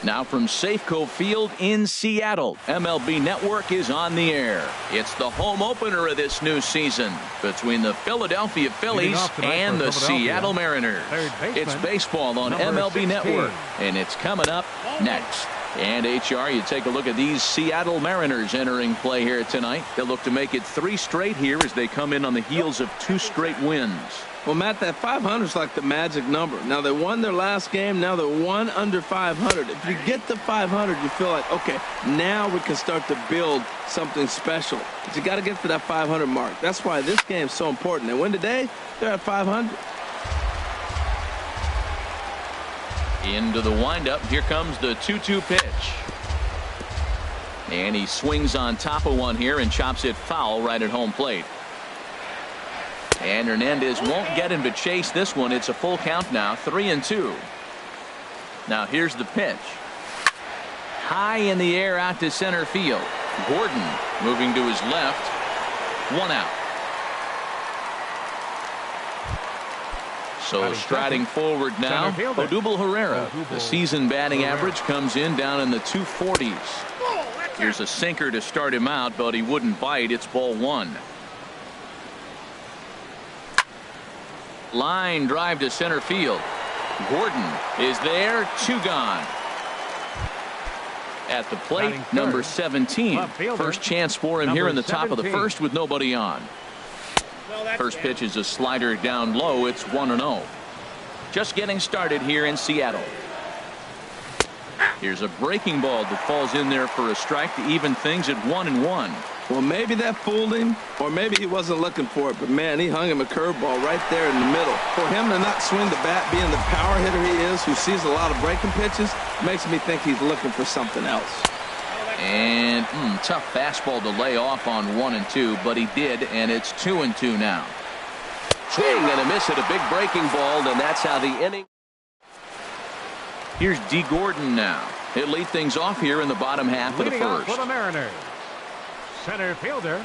Now from Safeco Field in Seattle, MLB Network is on the air. It's the home opener of this new season between the Philadelphia Phillies and the Seattle Mariners. It's baseball on MLB Network, and it's coming up next. And HR, you take a look at these Seattle Mariners entering play here tonight. They'll look to make it 3 straight here as they come in on the heels of 2 straight wins. Well, Matt, that 500 is like the magic number. Now, they won their last game. Now they're 1 under 500. If you get to 500, you feel like, okay, now we can start to build something special. But you got to get to that 500 mark. That's why this game is so important. They win today, they're at 500. Into the windup. Here comes the 2-2 pitch. And he swings on top of one here and chops it foul right at home plate. And Hernandez won't get him to chase this one. It's a full count now, 3-2. Now here's the pitch. High in the air out to center field. Gordon moving to his left. 1 out. So striding forward now, Odubel Herrera. The season batting average comes in down in the 240s. Here's a sinker to start him out, but he wouldn't bite. It's ball 1. Line drive to center field. Gordon is there. 2 gone. At the plate, number 17. First chance for him here in the top of the first with nobody on. First pitch is a slider down low. It's 1-0. Just getting started here in Seattle. Here's a breaking ball that falls in there for a strike to even things at 1-1. Well, maybe that fooled him, or maybe he wasn't looking for it, but man, he hung him a curveball right there in the middle. For him to not swing the bat, being the power hitter he is, who sees a lot of breaking pitches, makes me think he's looking for something else. And tough fastball to lay off on 1-2, but he did, and it's 2-2 now. Swing and a miss at a big breaking ball, and that's how the inning. Here's D. Gordon now. He'll lead things off here in the bottom half of the first. For the Mariners, center fielder.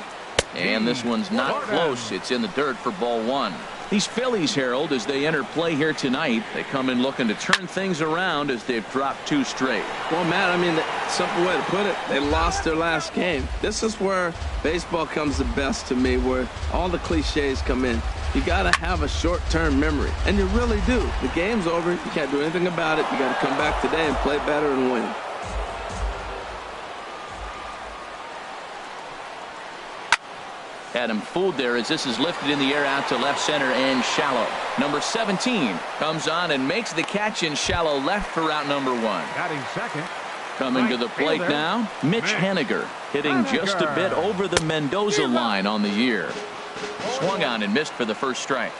And this one's not close. It's in the dirt for ball 1. These Phillies, Harold, as they enter play here tonight, they come in looking to turn things around as they've dropped 2 straight. Well, Matt, I mean, the simple way to put it, they lost their last game. This is where baseball comes the best to me, where all the cliches come in. You got to have a short-term memory, and you really do. The game's over. You can't do anything about it. You got to come back today and play better and win. Had him fooled there as this is lifted in the air out to left center and shallow. Number 17 comes on and makes the catch in shallow left for out number 1. Batting second. Coming to the plate now, Mitch Haniger, hitting just a bit over the Mendoza line on the year. Swung on and missed for the first strike.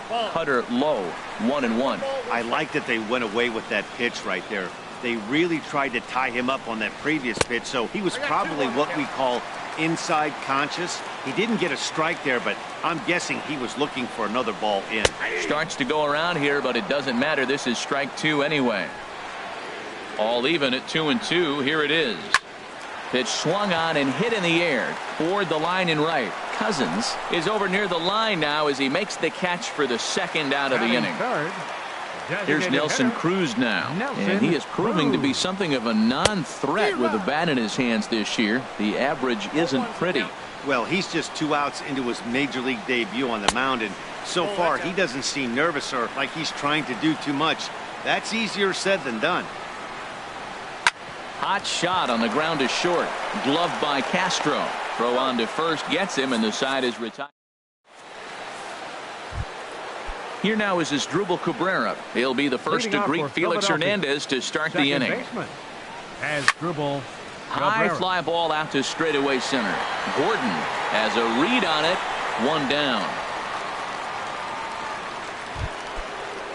Cutter low, 1-1. I like that they went away with that pitch right there. They really tried to tie him up on that previous pitch, so he was probably what we call inside conscious. He didn't get a strike there, but I'm guessing he was looking for another ball in. Starts to go around here, but it doesn't matter. This is strike 2 anyway. All even at 2-2. Here it is. Pitch swung on and hit in the air toward the line and right. Cousins is over near the line now as he makes the catch for the second out of the inning. Here's Nelson Cruz now, and he is proving to be something of a non-threat with a bat in his hands this year. The average isn't pretty. Well, he's just 2 outs into his major league debut on the mound, and so far he doesn't seem nervous or like he's trying to do too much. That's easier said than done. Hot shot on the ground is short. Gloved by Castro. Throw on to first gets him, and the side is retired. Here now is Asdrubal Cabrera. He'll be the first to greet Felix Hernandez to start the inning. High fly ball out to straightaway center. Gordon has a read on it. 1 down.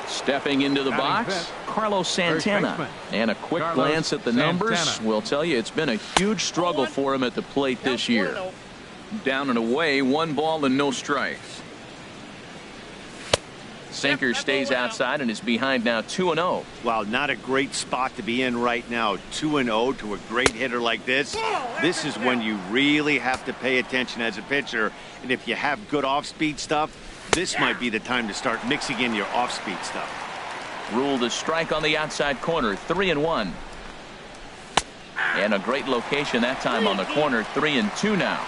Stepping into the box, Carlos Santana. And a quick glance at the numbers will tell you it's been a huge struggle for him at the plate this year. Down and away, 1 ball and no strikes. Sinker stays outside and is behind now 2-0. Wow, not a great spot to be in right now. 2-0 to a great hitter like this. This is when you really have to pay attention as a pitcher. And if you have good off-speed stuff, this might be the time to start mixing in your off-speed stuff. Ruled a strike on the outside corner. 3-1. And a great location that time on the corner. 3-2 now.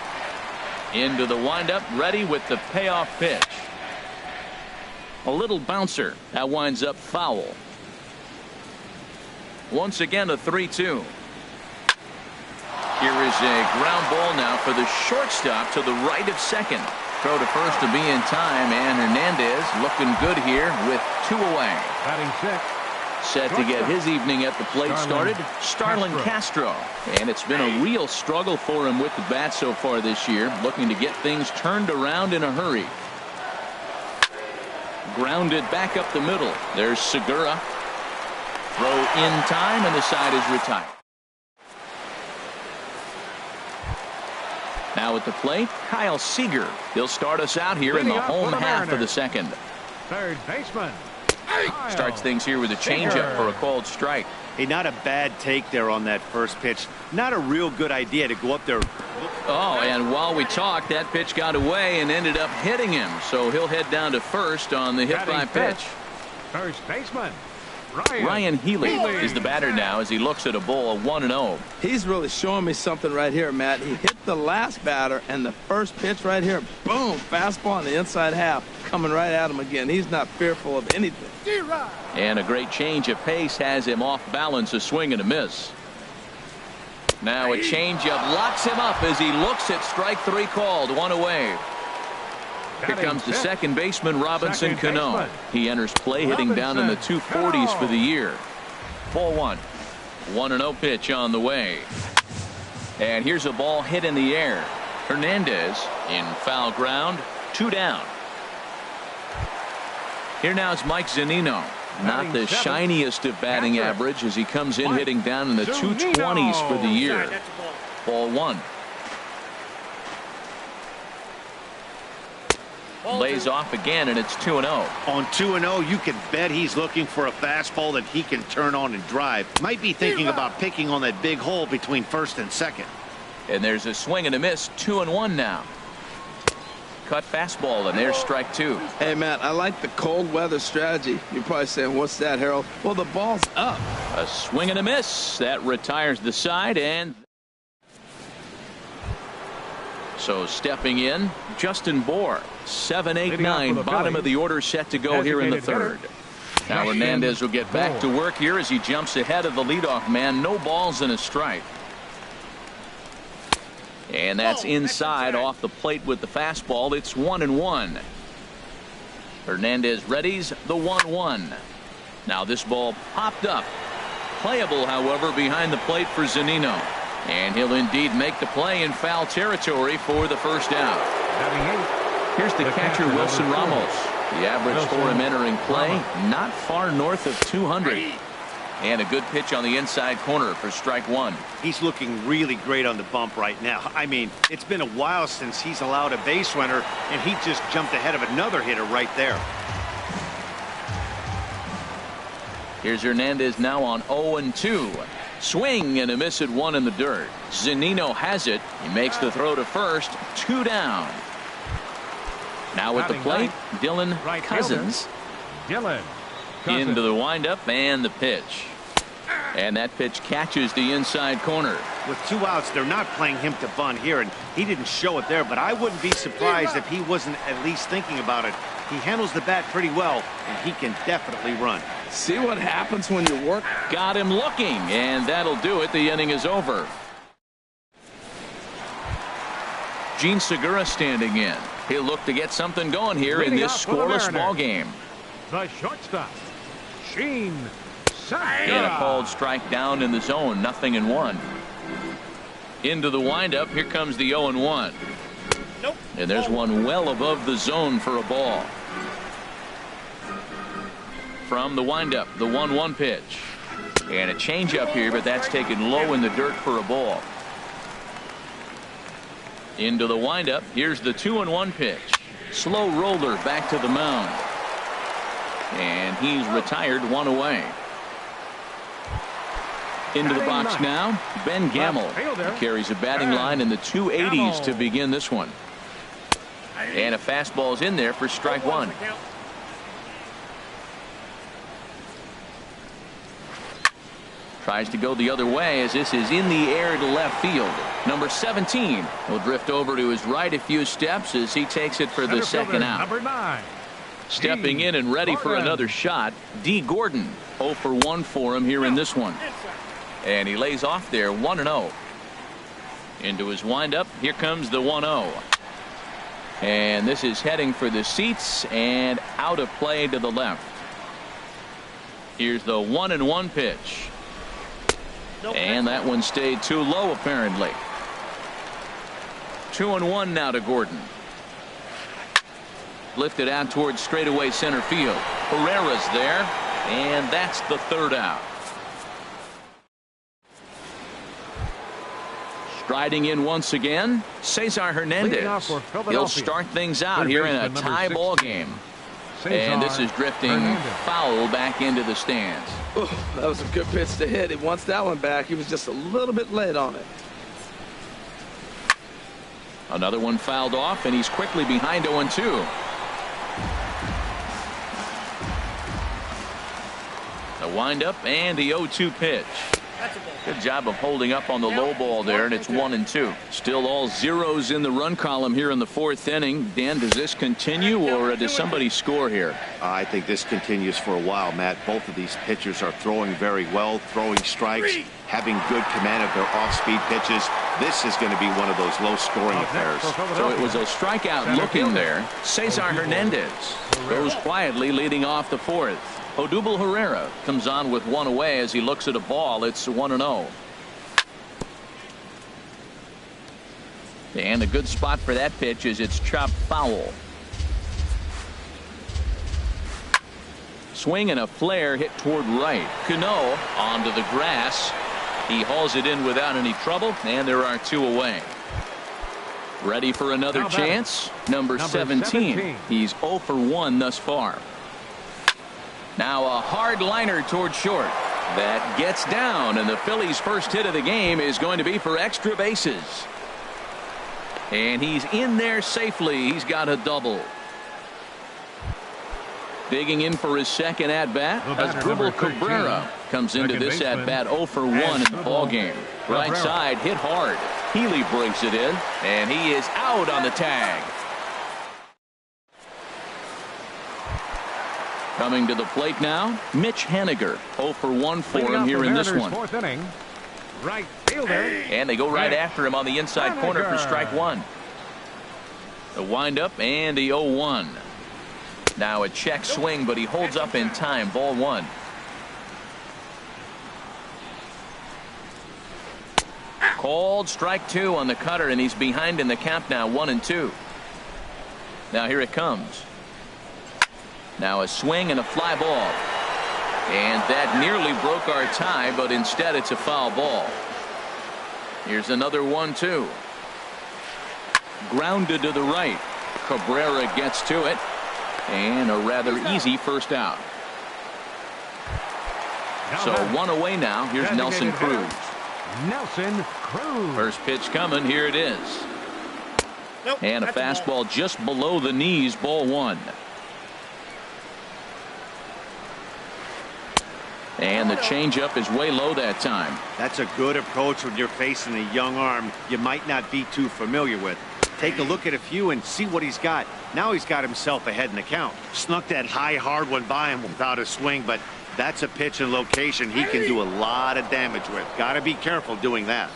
Into the windup, ready with the payoff pitch. A little bouncer. That winds up foul. Once again, a 3-2. Here is a ground ball now for the shortstop to the right of second. Throw to first to be in time, and Hernandez looking good here with 2 away. Batting sixth. Set to get his evening at the plate started, Starlin Castro. And it's been a real struggle for him with the bat so far this year, looking to get things turned around in a hurry. Grounded back up the middle. There's Segura. Throw in time, and the side is retired. Now at the plate, Kyle Seager. He'll start us out here in the home half of the second. Third baseman. Starts things here with a changeup for a called strike. Hey, not a bad take there on that first pitch. Not a real good idea to go up there. Oh, and while we talked, that pitch got away and ended up hitting him. So he'll head down to first on the hit by pitch. First baseman. Ryan Healy is the batter now as he looks at a ball 1-0. He's really showing me something right here, Matt. He hit the last batter, and the first pitch right here, boom, fastball on the inside half, coming right at him again. He's not fearful of anything. And a great change of pace has him off balance, a swing and a miss. Now a changeup locks him up as he looks at strike 3 called, 1 away. Here comes the second baseman, Robinson Cano. He enters play hitting down in the 240s for the year. Ball 1. 1-0 pitch on the way. And here's a ball hit in the air. Hernandez in foul ground. 2 down. Here now is Mike Zunino. Not the shiniest of batting average as he comes in hitting down in the 220s for the year. Ball 1. Lays off again, and it's 2-0. On 2-0, you can bet he's looking for a fastball that he can turn on and drive. Might be thinking about picking on that big hole between first and second. And there's a swing and a miss. 2-1 now. Cut fastball, and there's strike 2. Hey, Matt, I like the cold weather strategy. You're probably saying, what's that, Harold? Well, the ball's up. A swing and a miss. That retires the side, and so stepping in, Justin Bohr. 7, 8, 9, bottom of the order set to go here in the third. Now Hernandez will get back to work here as he jumps ahead of the leadoff man. No balls and a strike. And that's inside off the plate with the fastball. It's 1-1. Hernandez readies the 1-1. Now this ball popped up. Playable, however, behind the plate for Zunino. And he'll indeed make the play in foul territory for the first out. Here's the catcher, Wilson Ramos. The average for him entering play, not far north of 200. And a good pitch on the inside corner for strike 1. He's looking really great on the bump right now. I mean, it's been a while since he's allowed a base runner, and he just jumped ahead of another hitter right there. Here's Hernandez now on 0-2. Swing and a miss at 1 in the dirt. Zunino has it. He makes the throw to first. 2 down. Now at the plate, Dylan Cousins. Into the windup and the pitch. And that pitch catches the inside corner. With 2 outs, they're not playing him to bunt here, and he didn't show it there, but I wouldn't be surprised if he wasn't at least thinking about it. He handles the bat pretty well, and he can definitely run. See what happens when you work. Got him looking, and that'll do it. The inning is over. Gene Segura standing in. He'll look to get something going here in this scoreless ball game. The shortstop, Gene Segura. And a called strike down in the zone. 0-1. Into the windup. Here comes the 0-1. Nope. And there's one well above the zone for a ball. From the windup, the 1-1 pitch. And a changeup here, but that's taken low in the dirt for a ball. Into the windup. Here's the 2-1 pitch. Slow roller back to the mound. And he's retired, 1 away. Into the box now, Ben Gamble. He carries a batting line in the 280s to begin this one. And a fastball's in there for strike 1. Tries to go the other way as this is in the air to left field. Number 17 will drift over to his right a few steps as he takes it for the second out. Number 9. Stepping in and ready for another shot, D. Gordon. 0 for 1 for him here in this one. And he lays off there 1-0. Into his windup. Here comes the 1-0. And this is heading for the seats and out of play to the left. Here's the 1-1 pitch. And that one stayed too low apparently. 2-1 now to Gordon. Lifted out towards straightaway center field. Herrera's there, and that's the third out. Striding in once again, Cesar Hernandez. He'll start things out here in a tie ball game. And this is drifting foul back into the stands. Ooh, that was a good pitch to hit. He wants that one back. He was just a little bit late on it. Another one fouled off, and he's quickly behind 0-2. The windup and the 0-2 pitch. Good job of holding up on the low ball there, and it's 1-2. Still all zeros in the run column here in the fourth inning. Dan, does this continue, or does somebody score here? I think this continues for a while, Matt. Both of these pitchers are throwing very well, throwing strikes, having good command of their off-speed pitches. This is going to be one of those low-scoring affairs. So it was a strikeout looking there. Cesar Hernandez goes quietly leading off the fourth. Odubel Herrera comes on with one away as he looks at a ball. It's 1-0. And a good spot for that pitch is it's chopped foul. Swing and a flare hit toward right. Cano onto the grass. He hauls it in without any trouble, and there are two away. Ready for another chance? Number 17. He's 0 for 1 thus far. Now a hard liner toward short. That gets down, and the Phillies' first hit of the game is going to be for extra bases. And he's in there safely. He's got a double. Digging in for his second at-bat, Asdrubal Cabrera comes into this at-bat 0 for 1 in the ballgame. Right side hit hard. Healy brings it in, and he is out on the tag. Coming to the plate now, Mitch Haniger. 0 for 1 for him here in this one. Fourth inning. Right fielder. And they go right after him on the inside corner for strike one. The windup and the 0-1. Now a check swing, but he holds up in time. Ball one. Called strike two on the cutter, and he's behind in the count now, 1-2. Now here it comes. Now a swing and a fly ball. And that nearly broke our tie, but instead it's a foul ball. Here's another 1-2. Grounded to the right. Cabrera gets to it. And a rather easy first out. So one away now. Here's Nelson Cruz. Nelson Cruz. First pitch coming. Here it is. And a fastball just below the knees. Ball one. And the changeup is way low that time. That's a good approach when you're facing a young arm you might not be too familiar with. Take a look at a few and see what he's got. Now he's got himself ahead in the count. Snuck that high hard one by him without a swing, but that's a pitch and location he can do a lot of damage with. Got to be careful doing that.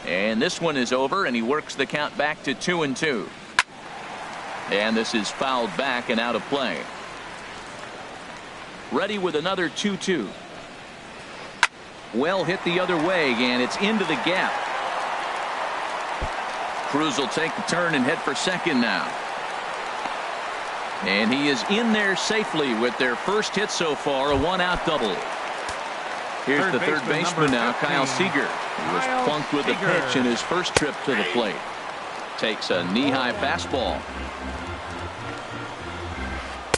And this one is over, and he works the count back to 2-2. And this is fouled back and out of play. Ready with another 2-2. Well hit the other way, and it's into the gap. Cruz will take the turn and head for second now. And he is in there safely with their first hit so far, a one-out double. Here's the third baseman now, Kyle Seager. He was plunked with a pitch in his first trip to the plate. Takes a knee-high fastball.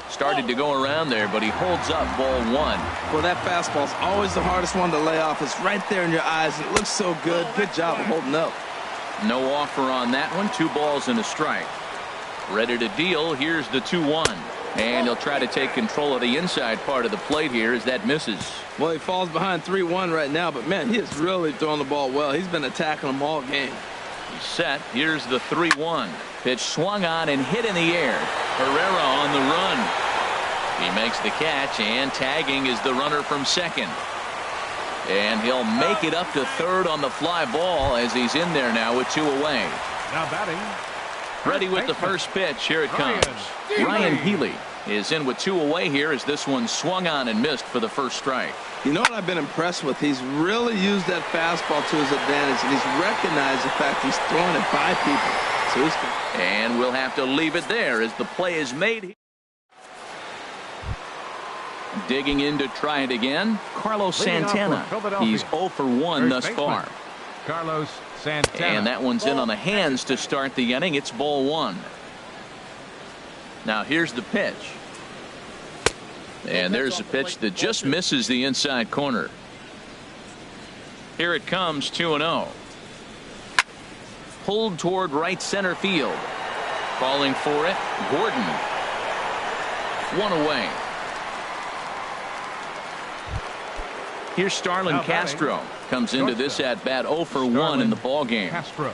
Started to go around there, but he holds up ball one. Well, that fastball's always the hardest one to lay off. It's right there in your eyes. It looks so good. Good job of holding up. No offer on that one. 2 balls and a strike. Ready to deal. Here's the 2-1. And he'll try to take control of the inside part of the plate here as that misses. Well, he falls behind 3-1 right now, but man, he is really throwing the ball well. He's been attacking them all game. He's set. Here's the 3-1. Pitch swung on and hit in the air. Herrera on the run. He makes the catch, and tagging is the runner from second. And he'll make it up to third on the fly ball as he's in there now with 2 away. Now batting. Ready with the first pitch. Here it comes. Ryan Healy is in with 2 away here as this one swung on and missed for the first strike. You know what I've been impressed with? He's really used that fastball to his advantage, and he's recognized the fact he's throwing it by people. So he's... And we'll have to leave it there as the play is made. Digging in to try it again, Carlos Santana. He's 0 for 1 thus far. Carlos Santana. And that one's in on the hands to start the inning. It's ball 1. Now here's the pitch. And there's a pitch that just misses the inside corner. Here it comes, 2-0. Pulled toward right center field. Calling for it, Gordon. 1 away. Here's Starlin Castro. Comes into this at bat 0 for 1 in the ball game. Castro.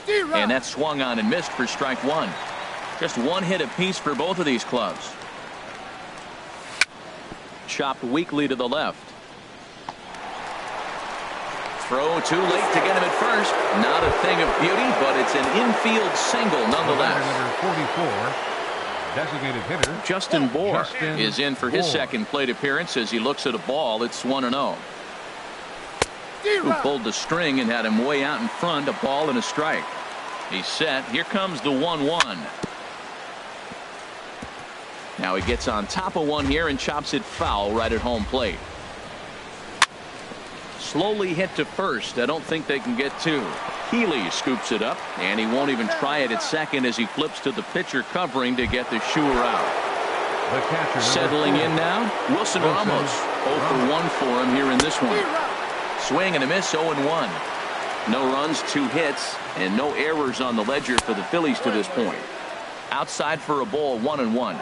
And that swung on and missed for strike 1. Just 1 hit apiece for both of these clubs. Chopped weakly to the left. Throw too late to get him at first. Not a thing of beauty, but it's an infield single nonetheless. Number 44. Designated hitter Justin Bohr is in for his second plate appearance as he looks at a ball. It's 1-0. Who pulled the string and had him way out in front, a ball and a strike. He's set. Here comes the 1-1. Now he gets on top of one here and chops it foul right at home plate. Slowly hit to first. I don't think they can get 2. Healy scoops it up, and he won't even try it at second as he flips to the pitcher covering to get the shooter out. The catcher, settling in now, Wilson Ramos. 0 for 1 for him here in this one. Swing and a miss, 0-1. No runs, 2 hits, and no errors on the ledger for the Phillies to this point. Outside for a ball, 1-1.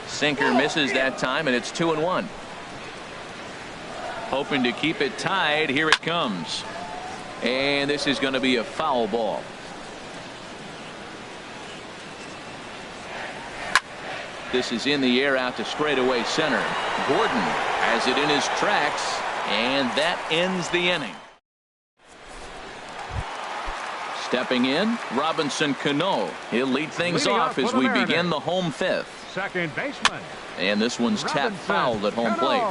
Sinker misses that time, and it's 2-1. Hoping to keep it tied. Here it comes. And this is going to be a foul ball. This is in the air out to straightaway center. Gordon has it in his tracks, and that ends the inning. Stepping in, Robinson Cano. He'll lead things off as we begin the home 5th. Second baseman. And this one's tapped foul at home plate.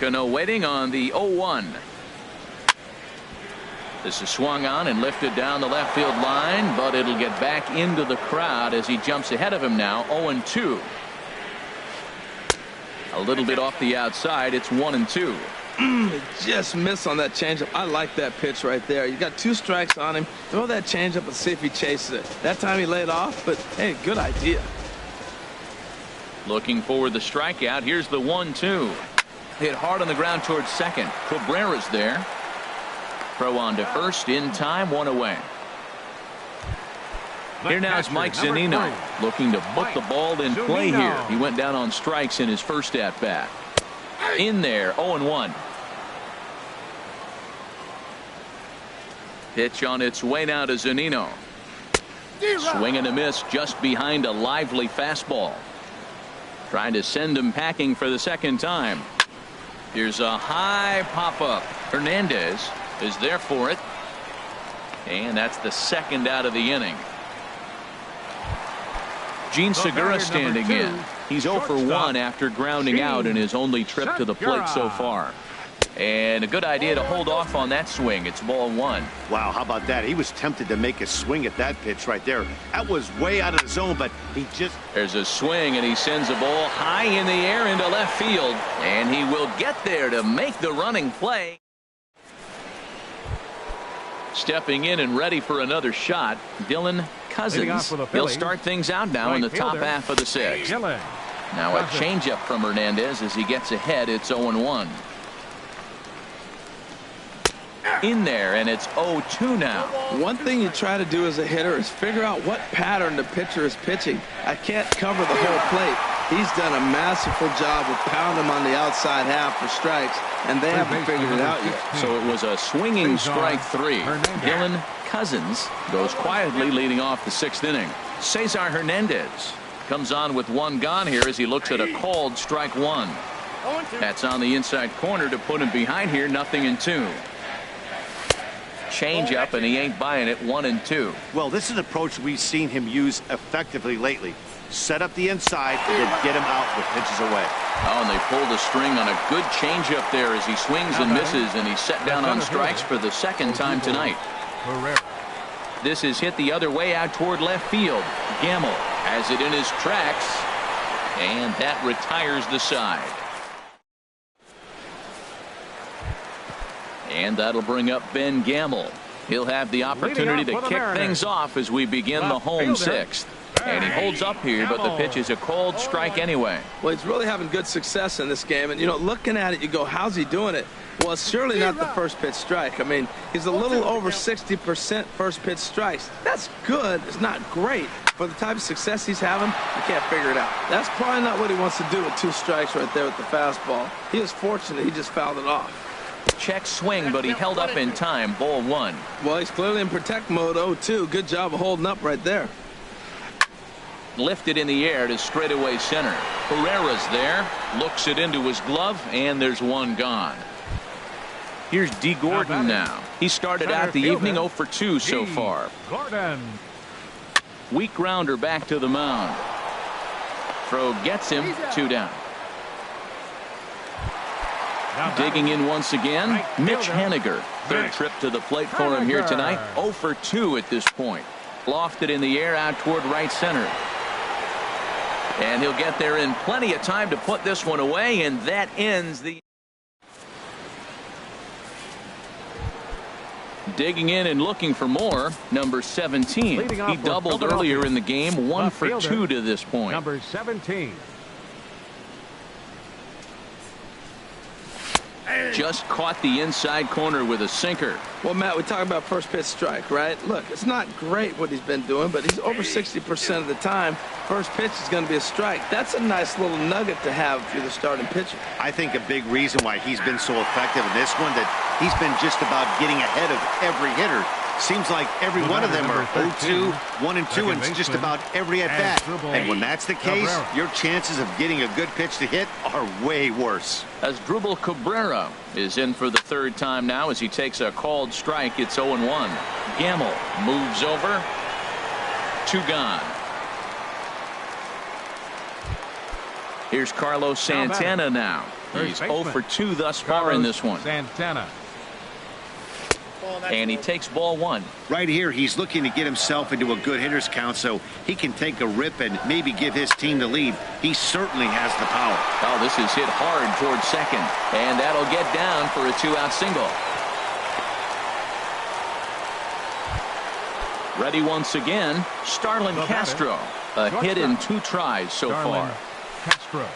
Cano waiting on the 0-1. This is swung on and lifted down the left field line, but it'll get back into the crowd as he jumps ahead of him now. 0-2. A little bit off the outside. It's 1-2. Just missed on that changeup. I like that pitch right there. You got 2 strikes on him. Throw that changeup and see if he chases it. That time he laid off, but hey, good idea. Looking for the strikeout. Here's the 1-2. Hit hard on the ground towards second. Cabrera's there. Throw on to first in time, 1 away. Here now is Mike Zunino looking to put the ball in play here. He went down on strikes in his first at bat. In there, 0-1. Pitch on its way now to Zunino. Swing and a miss just behind a lively fastball. Trying to send him packing for the second time. Here's a high pop-up. Hernandez is there for it. And that's the second out of the inning. Gene Segura standing in. He's 0 for 1 after grounding out in his only trip to the plate so far. And a good idea to hold off on that swing. It's ball 1. Wow, how about that? He was tempted to make a swing at that pitch right there. That was way out of the zone, but he just... There's a swing, and he sends a ball high in the air into left field. And he will get there to make the running play. Stepping in and ready for another shot, Dylan Cousins. He'll start things out now in the top half of the 6th. Now a changeup from Hernandez as he gets ahead. It's 0-1. in there, and it's 0-2 now. One thing you try to do as a hitter is figure out what pattern the pitcher is pitching. I can't cover the whole plate. He's done a masterful job of pounding him on the outside half for strikes, and they haven't figured it out yet. So it was a swinging strike 3. Dylan Cousins goes quietly leading off the 6th inning. Cesar Hernandez comes on with 1 gone here as he looks at a called strike 1. That's on the inside corner to put him behind here, 0-2. Change up, and he ain't buying it, 1-2. Well, this is an approach we've seen him use effectively lately. Set up the inside and then get him out with pitches away. Oh, and they pulled the string on a good changeup there as he swings and misses, and he's set down on strikes for the 2nd time tonight. This is hit the other way out toward left field. Gamble has it in his tracks, and that retires the side. And that'll bring up Ben Gamble. He'll have the opportunity to kick things off as we begin the home 6th. And he holds up here, but the pitch is a called strike anyway. Well, he's really having good success in this game. And, you know, looking at it, you go, how's he doing it? Well, it's surely not the first pitch strike. I mean, he's a little over 60% first pitch strikes. That's good. It's not great. For the type of success he's having, you can't figure it out. That's probably not what he wants to do with 2 strikes right there with the fastball. He was fortunate. He just fouled it off. Check swing, but he held up in time. Ball 1. Well, he's clearly in protect mode. 0-2. Good job of holding up right there. Lifted in the air to straightaway center. Herrera's there, looks it into his glove, and there's 1 gone. Here's D. Gordon now. He started out the evening 0 for 2 so far. Gordon. Weak grounder back to the mound. Throw gets him, 2 down. Digging in once again, Mitch Haniger. 3rd trip to the plate for him here tonight. 0 for 2 at this point. Lofted in the air out toward right center. And he'll get there in plenty of time to put this one away, and that ends the... Digging in and looking for more, number 17. He doubled earlier in the game, 1 for 2 to this point. Number 17. Just caught the inside corner with a sinker. Well, Matt, we talk about first pitch strike, right? Look, it's not great what he's been doing, but he's over 60% of the time. First pitch is going to be a strike. That's a nice little nugget to have if you're the starting pitcher. I think a big reason why he's been so effective in this one, that he's been just about getting ahead of every hitter. Seems like every one of them are 0-2, 1-2, and just about every at bat. And when that's the case, your chances of getting a good pitch to hit are way worse. As Drupal Cabrera is in for the 3rd time now as he takes a called strike. It's 0-1. Gamble moves over. 2 gone. Here's Carlos Santana now. He's 0 for 2 thus far in this one. Santana. And he takes ball 1. Right here, he's looking to get himself into a good hitter's count so he can take a rip and maybe give his team the lead. He certainly has the power. Oh, this is hit hard towards second. And that'll get down for a 2-out single. Ready once again, Starlin Castro. A hit in 2 tries so far. Castro.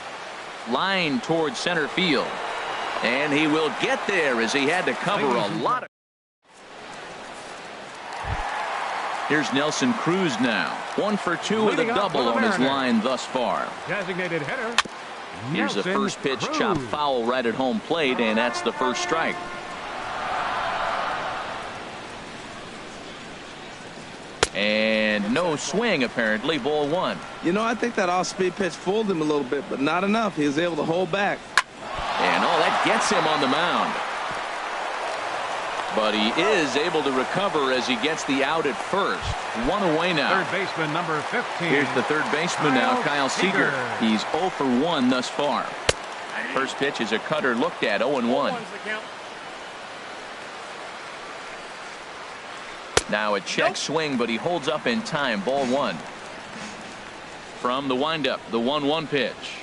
Line towards center field. And he will get there as he had to cover a lot of... Here's Nelson Cruz now. 1 for 2 with a double on his line thus far. Designated hitter. Here's the first pitch chopped foul right at home plate, and that's the first strike. And no swing, apparently. Ball 1. You know, I think that off-speed pitch fooled him a little bit, but not enough. He was able to hold back. And that gets him on the mound. But he is able to recover as he gets the out at first. 1 away now. 3rd baseman number 15. Here's the 3rd baseman now, Kyle Seager. He's 0 for 1 thus far. First pitch is a cutter looked at, 0-1. Now a check swing, but he holds up in time. Ball 1. From the windup, the 1-1 pitch.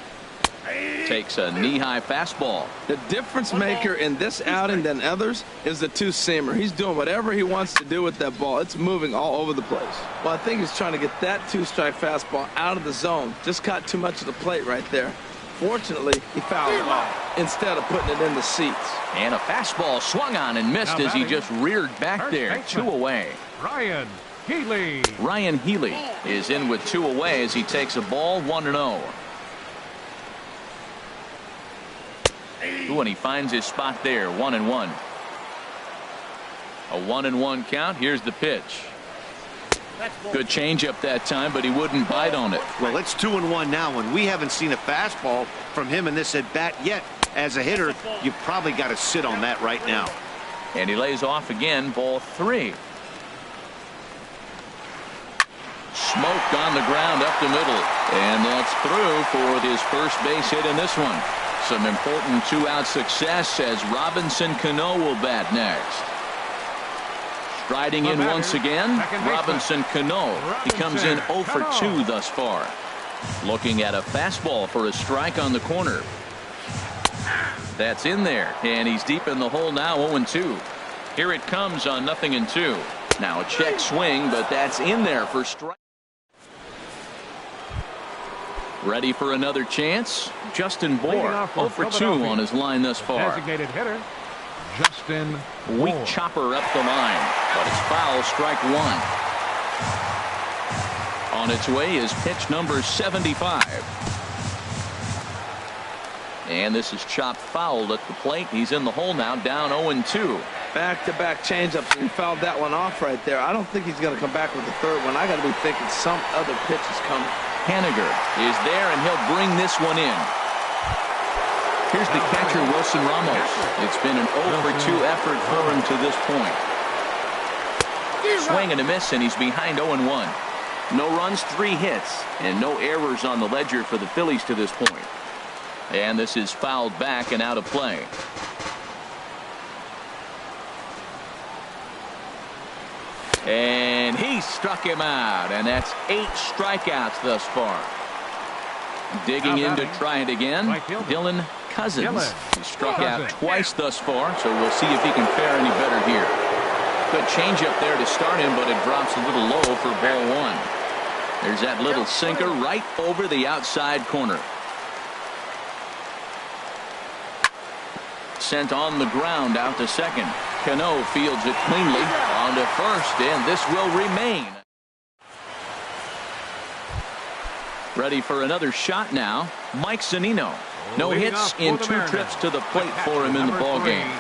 Takes a knee-high fastball. The difference maker in this outing than others is the 2-seamer. He's doing whatever he wants to do with that ball. It's moving all over the place. Well, I think he's trying to get that 2-strike fastball out of the zone. Just caught too much of the plate right there. Fortunately, he fouled it off. instead of putting it in the seats. And a fastball swung on and missed Now as he batting, just reared back first there. baseman, 2 away. Ryan Healy. Ryan Healy is in with 2 away as he takes a ball 1-0. Ooh, and he finds his spot there. 1-1. A 1-1 count. Here's the pitch. Good changeup that time, but he wouldn't bite on it. Well, it's 2-1 now, and we haven't seen a fastball from him in this at bat yet. As a hitter, you've probably got to sit on that right now. And he lays off again. Ball 3. Smoke on the ground up the middle, and that's through for his first base hit in this one. Some important 2-out success as Robinson Cano will bat next. Striding in once again, Robinson Cano. He comes in 0 for 2 thus far. Looking at a fastball for a strike on the corner. That's in there, and he's deep in the hole now. 0-2. Here it comes on 0-2. Now a check swing, but that's in there for strike. Ready for another chance. Justin Bohr 0 for 2 on his line thus far. Designated hitter, Justin Weak Bohr. chopper up the line, but it's foul. Strike 1. On its way is pitch number 75. And this is chopped foul at the plate. He's in the hole now, down 0-2. Back-to-back changeups, and he fouled that one off right there. I don't think he's going to come back with the third one. I got to be thinking some other pitch is coming. Haniger is there, and he'll bring this one in. Here's the catcher, Wilson Ramos. It's been an 0 for 2 effort for him to this point. Swing and a miss, and he's behind 0-1. No runs, 3 hits, and no errors on the ledger for the Phillies to this point. And this is fouled back and out of play. And he struck him out, and that's 8 strikeouts thus far. Digging in to try it again, Dylan Cousins. He struck out twice thus far, so we'll see if he can fare any better here. Good changeup there to start him, but it drops a little low for ball 1. There's that little sinker right over the outside corner. Sent on the ground out to second. Cano fields it cleanly on to first, and this will remain. Ready for another shot now. Mike Zunino. No hits in 2 trips to the plate for him in the ballgame.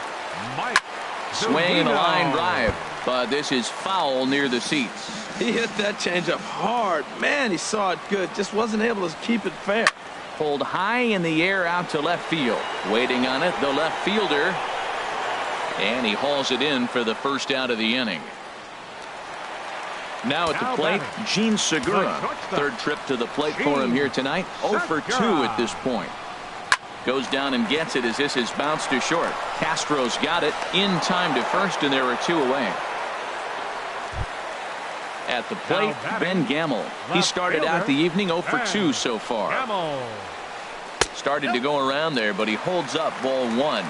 Swing and a line drive, but this is foul near the seats. He hit that changeup hard. Man, he saw it good. Just wasn't able to keep it fair. Pulled high in the air out to left field. Waiting on it, the left fielder. And he hauls it in for the first out of the inning. Now at the plate, Gene Segura. 3rd trip to the plate for him here tonight. 0 for 2 at this point. Goes down and gets it as this is bounced to short. Castro's got it in time to first, and there are 2 away. At the plate, Ben Gamel. He started out the evening 0 for 2 so far. Started to go around there, but he holds up ball 1.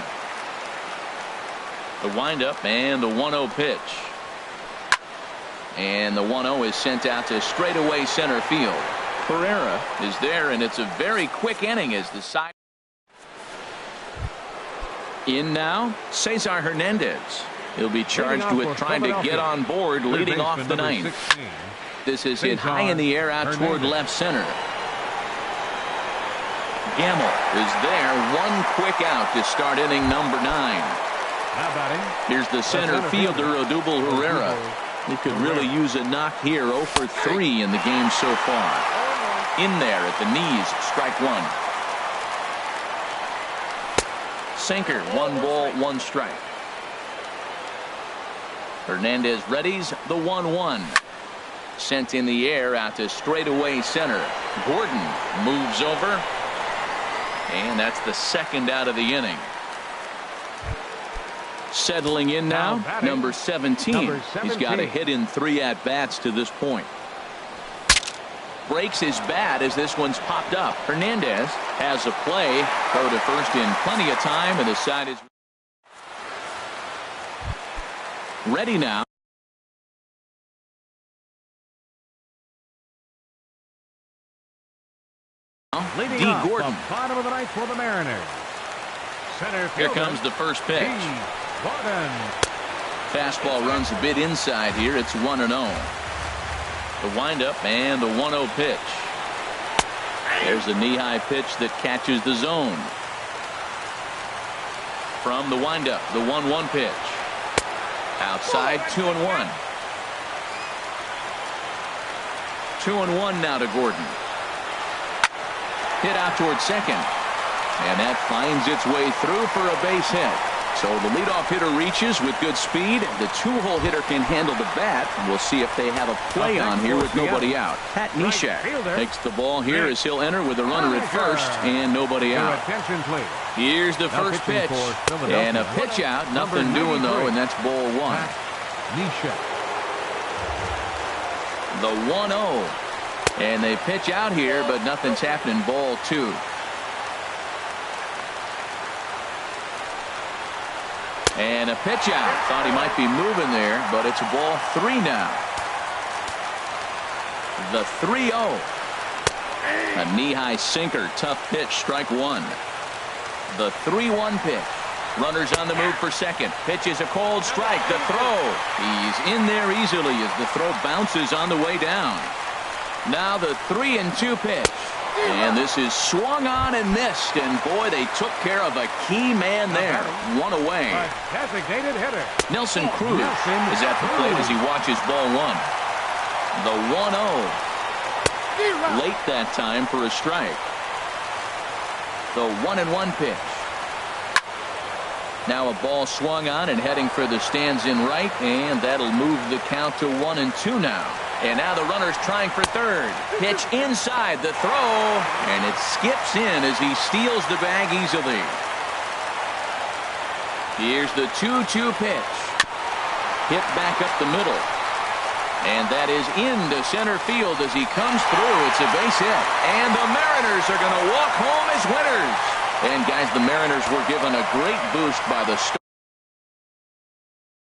The windup and the 1-0 pitch. And the 1-0 is sent out to straightaway center field. Pereira is there, and it's a very quick inning as the side. In now, Cesar Hernandez. He'll be charged with trying to get on board leading off the 9th. This is hit high in the air out toward left center. Gamel is there. 1 quick out to start inning number 9. Here's the center fielder, Odubel Herrera. He could really use a knock here. 0 for 3 in the game so far. In there at the knees, strike 1. Sinker, 1 ball, 1 strike. Hernandez readies the 1-1. Sent in the air out to straightaway center. Gordon moves over. And that's the 2nd out of the inning. Settling in now, number 17. He's got a hit in 3 at-bats to this point. Breaks his bat as this one's popped up. Hernandez has a play. Throw to first in plenty of time, and the side is ready now. Leading D. off Gordon. the bottom of the 9th for the Mariners. center Here fielder, comes the first pitch. Gordon. Fastball runs a bit inside here. It's 1-0. The windup and the 1-0 pitch. There's a knee-high pitch that catches the zone. From the windup, the 1-1 pitch. Outside, 2-1. 2-1 now to Gordon. Hit out towards second. And that finds its way through for a base hit. So the leadoff hitter reaches with good speed. The two-hole hitter can handle the bat. We'll see if they have a play on here with nobody out. Pat Neshek takes the ball here as he'll enter with a runner at first and nobody out. Attention, please. Here's the first pitch. And a pitch out. Nothing doing, though, and that's ball one. Neshek. The 1-0. And they pitch out here, but nothing's happening. Ball two. And a pitch out. Thought he might be moving there, but it's ball three now. The 3-0. A knee-high sinker. Tough pitch. Strike one. The 3-1 pitch. Runners on the move for second. Pitch is a cold strike. The throw. He's in there easily as the throw bounces on the way down. Now the 3-2 pitch. And this is swung on and missed. And boy, they took care of a key man there. One away. Designated hitter. Nelson Cruz is at the plate as he watches ball one. The 1-0. Late that time for a strike. The 1-1 pitch. Now a ball swung on and heading for the stands in right, and that'll move the count to 1-2 now. And now the runner's trying for third. Pitch inside the throw, and it skips in as he steals the bag easily. Here's the 2-2 pitch. Hit back up the middle. And that is into center field as he comes through. It's a base hit. And the Mariners are going to walk home as winners. And guys, the Mariners were given a great boost by the start.